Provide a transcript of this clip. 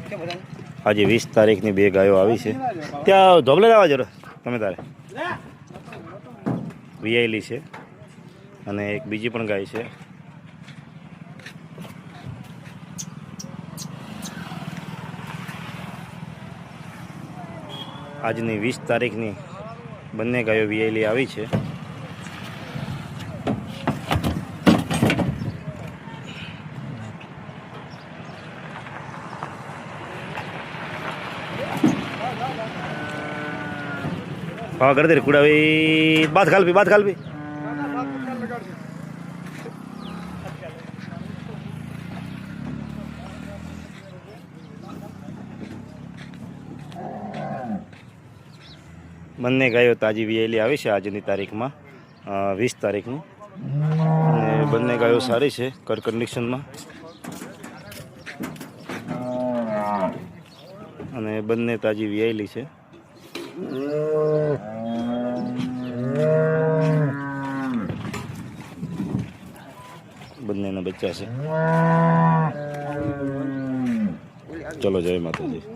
આજે 20 તારીખની 2 ગાયો આવી છે। ત્યાં ધોબલે આવવા જરો તમે તારે વીઆઈલી છે અને એક બીજી પણ ગાય છે। આજની 20 તારીખની બંને ગાયો વીઆઈલી આવી છે। हाँ कर दे कूड़ा भाई बात खाल भी બંને ગાયો તાજી વીઆઈલી આવી છે આજની તારીખમાં 20 તારીખની અને બંને ગાયો સારી છે કર કન્ડિશનમાં અને બંને તાજી વીઆઈલી છે। બંનેના બચ્ચા છે। ચલો જય માતાજી।